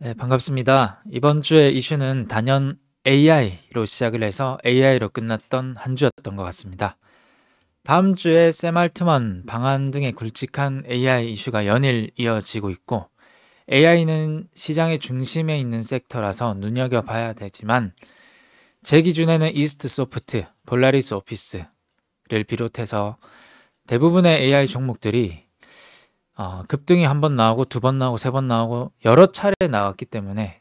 네, 반갑습니다. 이번 주의 이슈는 단연 AI로 시작을 해서 AI로 끝났던 한 주였던 것 같습니다. 다음 주에 샘 알트먼 방한 등의 굵직한 AI 이슈가 연일 이어지고 있고, AI는 시장의 중심에 있는 섹터라서 눈여겨봐야 되지만, 제 기준에는 이스트 소프트, 볼라리스 오피스를 비롯해서 대부분의 AI 종목들이 급등이 한 번 나오고 두 번 나오고 세 번 나오고 여러 차례 나왔기 때문에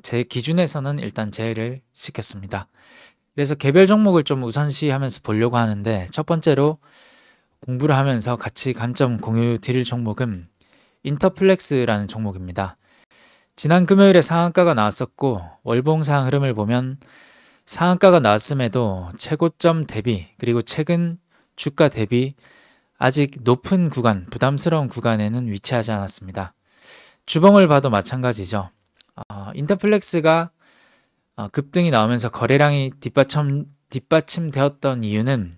제 기준에서는 일단 제외를 시켰습니다. 그래서 개별 종목을 좀 우선시하면서 보려고 하는데, 첫 번째로 공부를 하면서 같이 관점 공유 드릴 종목은 인터플렉스라는 종목입니다. 지난 금요일에 상한가가 나왔었고, 월봉상 흐름을 보면 상한가가 나왔음에도 최고점 대비 그리고 최근 주가 대비 아직 높은 구간, 부담스러운 구간에는 위치하지 않았습니다. 주봉을 봐도 마찬가지죠. 인터플렉스가 급등이 나오면서 거래량이 뒷받침되었던 이유는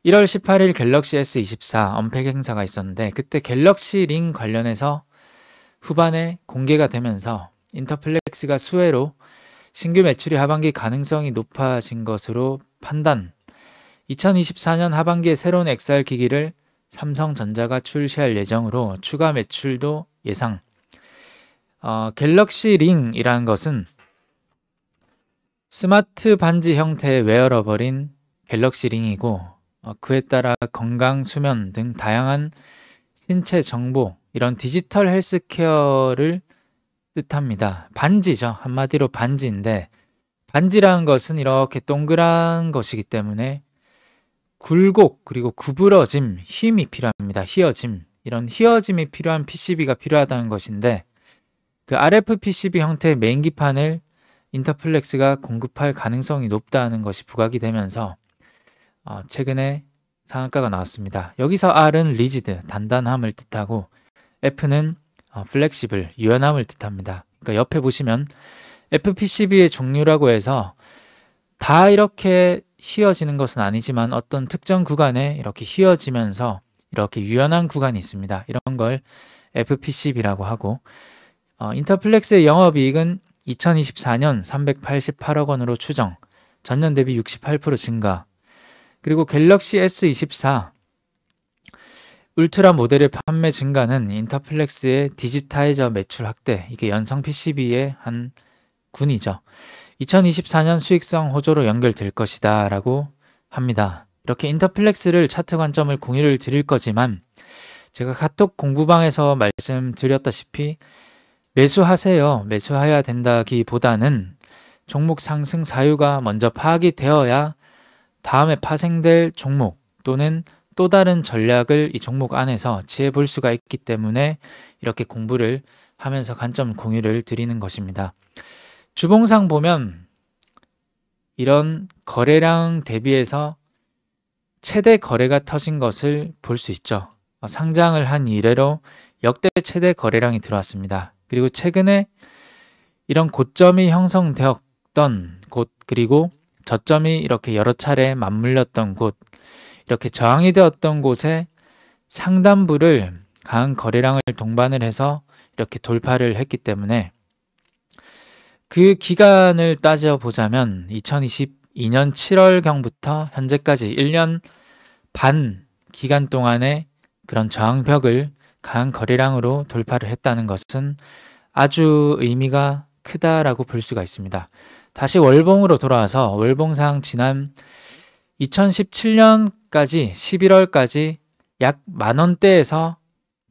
1월 18일 갤럭시 S24 언팩 행사가 있었는데, 그때 갤럭시 링 관련해서 후반에 공개가 되면서 인터플렉스가 수혜로 신규 매출이 하반기 가능성이 높아진 것으로 판단, 2024년 하반기에 새로운 XR 기기를 삼성전자가 출시할 예정으로 추가 매출도 예상. 갤럭시 링이라는 것은 스마트 반지 형태의 웨어러블인 갤럭시 링이고, 그에 따라 건강, 수면 등 다양한 신체 정보, 이런 디지털 헬스케어를 뜻합니다. 반지죠. 한마디로 반지인데, 반지라는 것은 이렇게 동그란 것이기 때문에 굴곡 그리고 구부러짐, 힘이 필요합니다. 휘어짐, 이런 휘어짐이 필요한 PCB가 필요하다는 것인데, 그 RF PCB 형태의 메인기판을 인터플렉스가 공급할 가능성이 높다는 것이 부각이 되면서 최근에 상한가가 나왔습니다. 여기서 R은 리지드, 단단함을 뜻하고, F는 플렉시블, 유연함을 뜻합니다. 그러니까 옆에 보시면 FPCB의 종류라고 해서 다 이렇게 휘어지는 것은 아니지만 어떤 특정 구간에 이렇게 휘어지면서 이렇게 유연한 구간이 있습니다. 이런 걸 FPCB라고 하고, 인터플렉스의 영업이익은 2024년 388억 원으로 추정, 전년 대비 68% 증가, 그리고 갤럭시 S24 울트라 모델의 판매 증가는 인터플렉스의 디지타이저 매출 확대, 이게 연성 PCB의 한 군이죠. 2024년 수익성 호조로 연결될 것이다 라고 합니다. 이렇게 인터플렉스를 차트 관점을 공유를 드릴 거지만, 제가 카톡 공부방에서 말씀드렸다시피 매수하세요, 매수해야 된다기보다는 종목 상승 사유가 먼저 파악이 되어야 다음에 파생될 종목 또는 또 다른 전략을 이 종목 안에서 취해 볼 수가 있기 때문에 이렇게 공부를 하면서 관점 공유를 드리는 것입니다. 주봉상 보면 이런 거래량 대비해서 최대 거래가 터진 것을 볼 수 있죠. 상장을 한 이래로 역대 최대 거래량이 들어왔습니다. 그리고 최근에 이런 고점이 형성되었던 곳, 그리고 저점이 이렇게 여러 차례 맞물렸던 곳, 이렇게 저항이 되었던 곳에 상단부를 강한 거래량을 동반을 해서 이렇게 돌파를 했기 때문에, 그 기간을 따져보자면 2022년 7월경부터 현재까지 1년 반 기간 동안에 그런 저항벽을 강한 거래량으로 돌파를 했다는 것은 아주 의미가 크다라고 볼 수가 있습니다. 다시 월봉으로 돌아와서 월봉상 지난 2017년까지 11월까지 약 만원대에서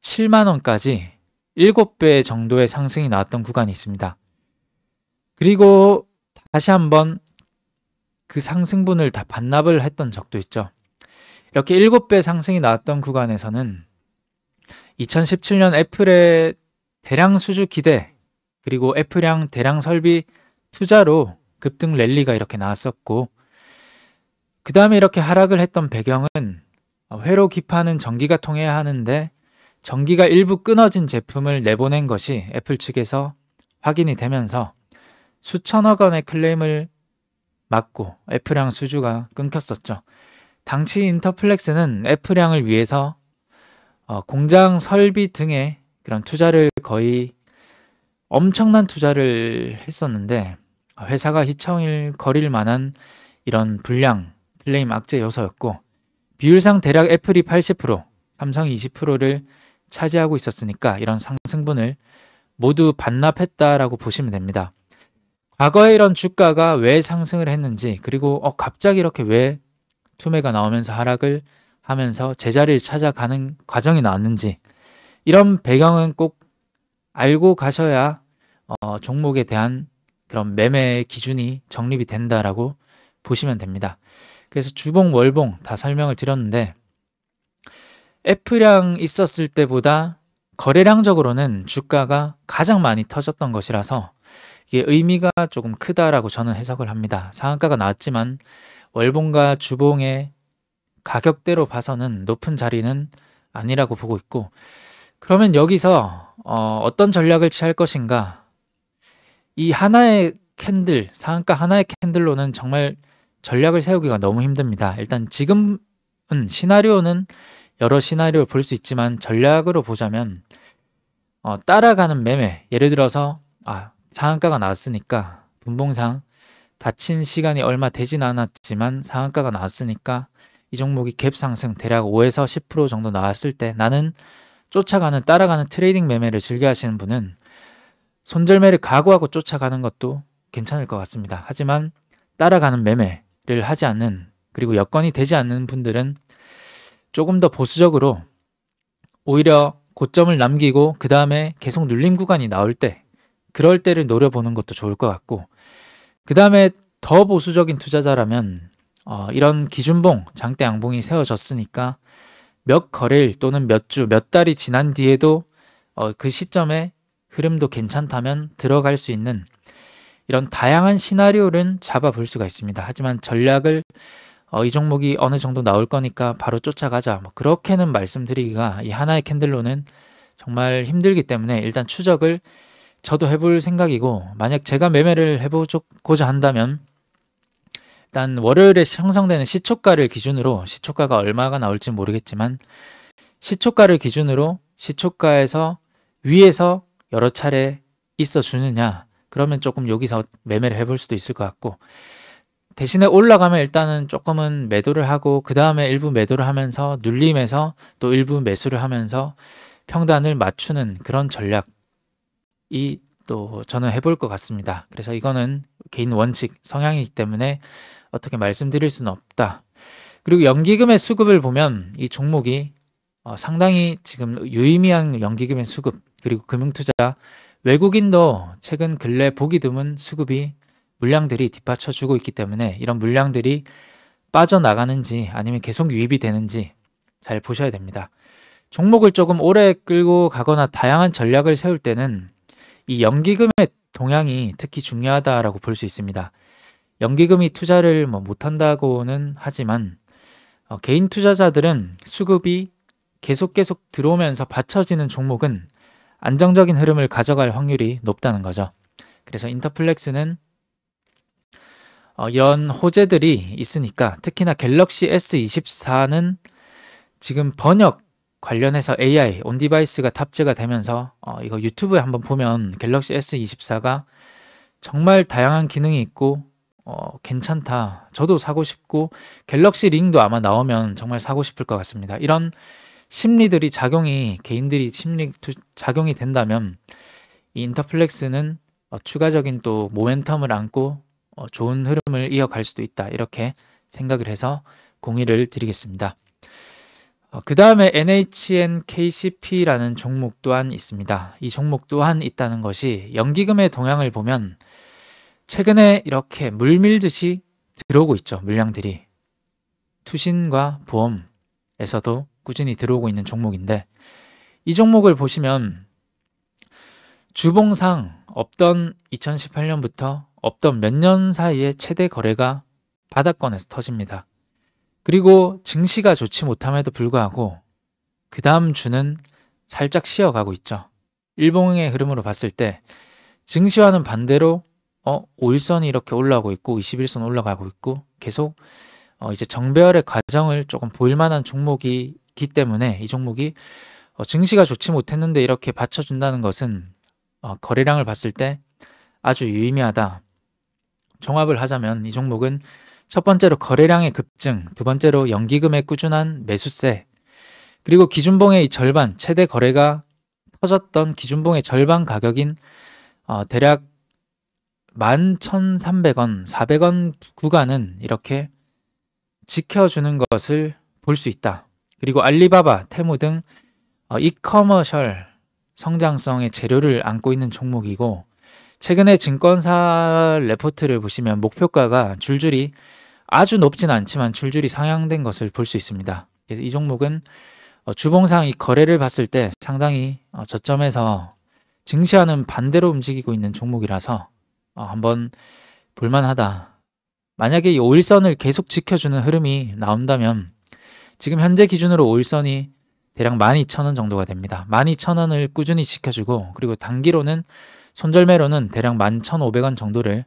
7만원까지 7배 정도의 상승이 나왔던 구간이 있습니다. 그리고 다시 한번 그 상승분을 다 반납을 했던 적도 있죠. 이렇게 7배 상승이 나왔던 구간에서는 2017년 애플의 대량 수주 기대, 그리고 애플량 대량 설비 투자로 급등 랠리가 이렇게 나왔었고, 그 다음에 이렇게 하락을 했던 배경은 회로 기판은 전기가 통해야 하는데 전기가 일부 끊어진 제품을 내보낸 것이 애플 측에서 확인이 되면서 수천억 원의 클레임을 맞고 애플량 수주가 끊겼었죠. 당시 인터플렉스는 애플량을 위해서 공장 설비 등의 그런 투자를 거의 엄청난 투자를 했었는데 회사가 휘청거릴 만한 이런 불량, 클레임 악재 요소였고 비율상 대략 애플이 80%, 삼성이 20%를 차지하고 있었으니까 이런 상승분을 모두 반납했다라고 보시면 됩니다. 과거에 이런 주가가 왜 상승을 했는지 그리고 갑자기 이렇게 왜 투매가 나오면서 하락을 하면서 제자리를 찾아가는 과정이 나왔는지 이런 배경은 꼭 알고 가셔야 종목에 대한 그런 매매 기준이 정립이 된다라고 보시면 됩니다. 그래서 주봉, 월봉 다 설명을 드렸는데 F량 있었을 때보다 거래량적으로는 주가가 가장 많이 터졌던 것이라서 이게 의미가 조금 크다라고 저는 해석을 합니다. 상한가가 나왔지만 월봉과 주봉의 가격대로 봐서는 높은 자리는 아니라고 보고 있고 그러면 여기서 어떤 전략을 취할 것인가? 이 하나의 캔들, 상한가 하나의 캔들로는 정말 전략을 세우기가 너무 힘듭니다. 일단 지금은 시나리오는 여러 시나리오를 볼 수 있지만 전략으로 보자면 따라가는 매매, 예를 들어서 상한가가 나왔으니까 분봉상 닫힌 시간이 얼마 되진 않았지만 상한가가 나왔으니까 이 종목이 갭 상승 대략 5에서 10% 정도 나왔을 때 나는 쫓아가는 따라가는 트레이딩 매매를 즐겨 하시는 분은 손절매를 각오하고 쫓아가는 것도 괜찮을 것 같습니다. 하지만 따라가는 매매를 하지 않는 그리고 여건이 되지 않는 분들은 조금 더 보수적으로 오히려 고점을 남기고 그 다음에 계속 눌림 구간이 나올 때 그럴 때를 노려보는 것도 좋을 것 같고 그 다음에 더 보수적인 투자자라면 이런 기준봉, 장대 양봉이 세워졌으니까 몇 거래일 또는 몇 주, 몇 달이 지난 뒤에도 그 시점에 흐름도 괜찮다면 들어갈 수 있는 이런 다양한 시나리오를 잡아볼 수가 있습니다. 하지만 전략을 이 종목이 어느 정도 나올 거니까 바로 쫓아가자 그렇게는 말씀드리기가 이 하나의 캔들로는 정말 힘들기 때문에 일단 추적을 저도 해볼 생각이고 만약 제가 매매를 해보고자 한다면 일단 월요일에 형성되는 시초가를 기준으로 시초가가 얼마가 나올지 모르겠지만 시초가를 기준으로 시초가에서 위에서 여러 차례 있어 주느냐 그러면 조금 여기서 매매를 해볼 수도 있을 것 같고 대신에 올라가면 일단은 조금은 매도를 하고 그 다음에 일부 매도를 하면서 눌림에서 또 일부 매수를 하면서 평단을 맞추는 그런 전략이 또 저는 해볼 것 같습니다. 그래서 이거는 개인 원칙 성향이기 때문에 어떻게 말씀드릴 수는 없다. 그리고 연기금의 수급을 보면 이 종목이 상당히 지금 유의미한 연기금의 수급 그리고 금융투자 외국인도 최근 근래 보기 드문 수급이 물량들이 뒷받쳐주고 있기 때문에 이런 물량들이 빠져나가는지 아니면 계속 유입이 되는지 잘 보셔야 됩니다. 종목을 조금 오래 끌고 가거나 다양한 전략을 세울 때는 이 연기금의 동향이 특히 중요하다라고 볼 수 있습니다. 연기금이 투자를 못한다고는 하지만 개인 투자자들은 수급이 계속 들어오면서 받쳐지는 종목은 안정적인 흐름을 가져갈 확률이 높다는 거죠. 그래서 인터플렉스는 이런 호재들이 있으니까 특히나 갤럭시 S24는 지금 번역 관련해서 AI, 온디바이스가 탑재가 되면서 이거 유튜브에 한번 보면 갤럭시 S24가 정말 다양한 기능이 있고 괜찮다. 저도 사고 싶고 갤럭시 링도 아마 나오면 정말 사고 싶을 것 같습니다. 이런 심리들이 개인들이 심리 작용이 된다면 이 인터플렉스는 추가적인 또 모멘텀을 안고 좋은 흐름을 이어갈 수도 있다. 이렇게 생각을 해서 공유를 드리겠습니다. 그 다음에 NHNKCP라는 종목 또한 있습니다. 이 종목 또한 있다는 것이 연기금의 동향을 보면 최근에 이렇게 물밀듯이 들어오고 있죠. 물량들이. 투신과 보험에서도 꾸준히 들어오고 있는 종목인데 이 종목을 보시면 주봉상 없던 2018년부터 없던 몇 년 사이에 최대 거래가 바닥권에서 터집니다. 그리고 증시가 좋지 못함에도 불구하고 그 다음 주는 살짝 쉬어가고 있죠. 일봉의 흐름으로 봤을 때 증시와는 반대로 5일선이 이렇게 올라오고 있고 21선 올라가고 있고 계속 이제 정배열의 과정을 조금 보일 만한 종목이기 때문에 이 종목이 증시가 좋지 못했는데 이렇게 받쳐준다는 것은 거래량을 봤을 때 아주 유의미하다. 종합을 하자면 이 종목은 첫 번째로 거래량의 급증, 두 번째로 연기금의 꾸준한 매수세, 그리고 기준봉의 이 절반, 최대 거래가 터졌던 기준봉의 절반 가격인 대략 11,300원, 400원 구간은 이렇게 지켜주는 것을 볼 수 있다. 그리고 알리바바, 테무 등 이커머셜 성장성의 재료를 안고 있는 종목이고, 최근에 증권사 레포트를 보시면 목표가가 줄줄이 아주 높진 않지만 줄줄이 상향된 것을 볼 수 있습니다. 그래서 이 종목은 주봉상 이 거래를 봤을 때 상당히 저점에서 증시와는 반대로 움직이고 있는 종목이라서 한번 볼만하다. 만약에 이 5일선을 계속 지켜주는 흐름이 나온다면 지금 현재 기준으로 5일선이 대략 12,000원 정도가 됩니다. 12,000원을 꾸준히 지켜주고, 그리고 단기로는 손절매로는 대략 11,500원 정도를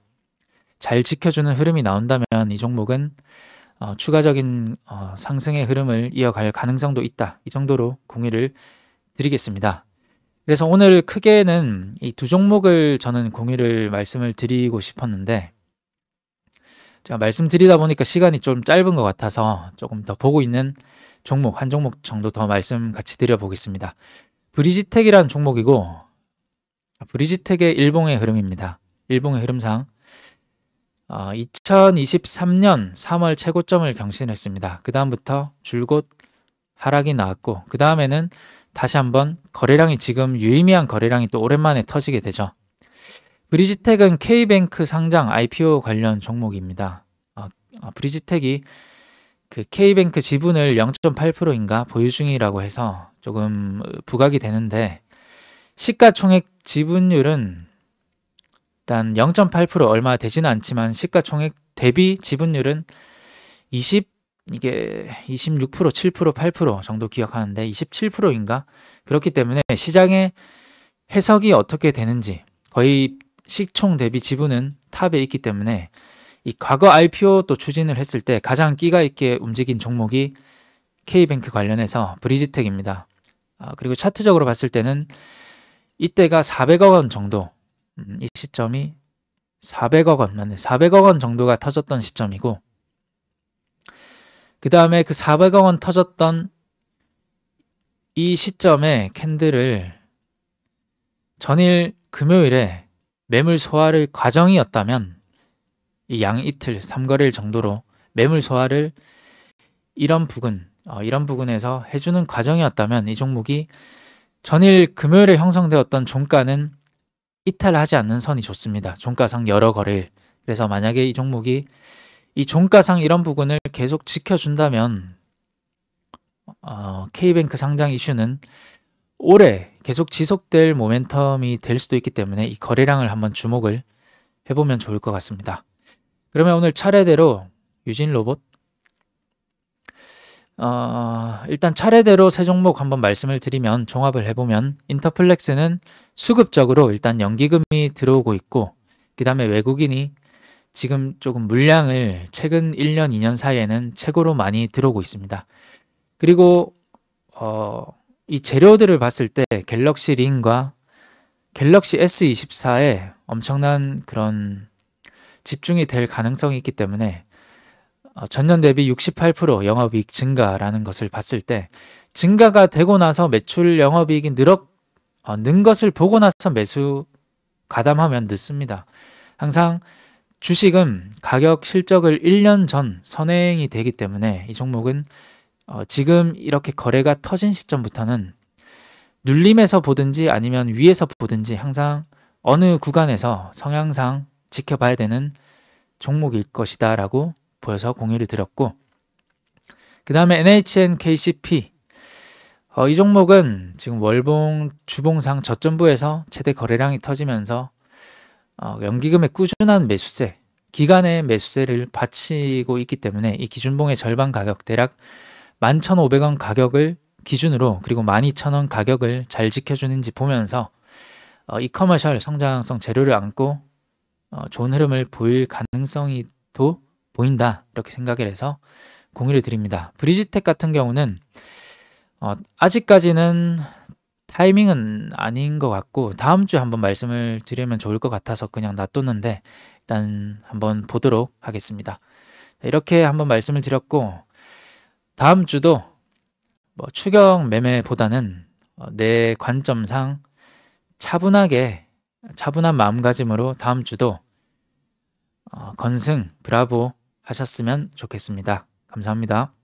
잘 지켜주는 흐름이 나온다면 이 종목은 추가적인 상승의 흐름을 이어갈 가능성도 있다. 이 정도로 공유를 드리겠습니다. 그래서 오늘 크게는 이 두 종목을 저는 공유를 말씀을 드리고 싶었는데, 제가 말씀드리다 보니까 시간이 좀 짧은 것 같아서 조금 더 보고 있는 종목, 한 종목 정도 더 말씀 같이 드려보겠습니다. 브리지텍이라는 종목이고, 브리지텍의 일봉의 흐름입니다. 일봉의 흐름상 2023년 3월 최고점을 경신했습니다. 그 다음부터 줄곧 하락이 나왔고, 그 다음에는 다시 한번 거래량이, 지금 유의미한 거래량이 또 오랜만에 터지게 되죠. 브리지텍은 K뱅크 상장 IPO 관련 종목입니다. 브리지텍이 그 K뱅크 지분을 0.8%인가 보유 중이라고 해서 조금 부각이 되는데, 시가총액 지분율은 일단 0.8% 얼마 되지는 않지만 시가총액 대비 지분율은 이게 26%, 7%, 8% 정도 기억하는데 27%인가? 그렇기 때문에 시장의 해석이 어떻게 되는지, 거의 시총 대비 지분은 탑에 있기 때문에 이 과거 IPO 또 추진을 했을 때 가장 끼가 있게 움직인 종목이 K뱅크 관련해서 브리지텍입니다. 그리고 차트적으로 봤을 때는 이때가 400억 원 정도, 이 시점이 400억 원, 맞네, 400억 원 정도가 터졌던 시점이고, 그 다음에 그 400억 원 터졌던 이 시점에 캔들을 전일 금요일에 매물 소화를 과정이었다면, 이 양 이틀 3거래일 정도로 매물 소화를 이런 부근에서 해주는 과정이었다면 이 종목이 전일 금요일에 형성되었던 종가는 이탈하지 않는 선이 좋습니다. 종가상 여러 거래일. 그래서 만약에 이 종목이 이 종가상 이런 부분을 계속 지켜준다면 K뱅크 상장 이슈는 올해 계속 지속될 모멘텀이 될 수도 있기 때문에 이 거래량을 한번 주목을 해보면 좋을 것 같습니다. 그러면 오늘 차례대로 유진로봇, 일단 차례대로 세 종목 한번 말씀을 드리면, 종합을 해보면 인터플렉스는 수급적으로 일단 연기금이 들어오고 있고, 그 다음에 외국인이 지금 조금 물량을 최근 1년, 2년 사이에는 최고로 많이 들어오고 있습니다. 그리고 이 재료들을 봤을 때 갤럭시 링과 갤럭시 S24에 엄청난 그런 집중이 될 가능성이 있기 때문에 전년 대비 68% 영업이익 증가라는 것을 봤을 때, 증가가 되고 나서 매출 영업이익이 는 것을 보고 나서 매수 가담하면 늦습니다. 항상 주식은 가격 실적을 1년 전 선행이 되기 때문에 이 종목은 지금 이렇게 거래가 터진 시점부터는 눌림에서 보든지 아니면 위에서 보든지 항상 어느 구간에서 성향상 지켜봐야 되는 종목일 것이다 라고 보여서 공유를 드렸고, 그 다음에 NHNKCP, 이 종목은 지금 월봉 주봉상 저점부에서 최대 거래량이 터지면서 연기금의 꾸준한 매수세, 기간의 매수세를 바치고 있기 때문에 이 기준봉의 절반 가격, 대략 11,500원 가격을 기준으로, 그리고 12,000원 가격을 잘 지켜주는지 보면서 이커머셜 성장성 재료를 안고 좋은 흐름을 보일 가능성이 또 보인다, 이렇게 생각을 해서 공유를 드립니다. 브리지텍 같은 경우는 아직까지는 타이밍은 아닌 것 같고 다음 주에 한번 말씀을 드리면 좋을 것 같아서 그냥 놔뒀는데 일단 한번 보도록 하겠습니다. 이렇게 한번 말씀을 드렸고 다음 주도 뭐 추격 매매보다는 내 관점상 차분한 마음가짐으로 다음 주도 건승 브라보 하셨으면 좋겠습니다. 감사합니다.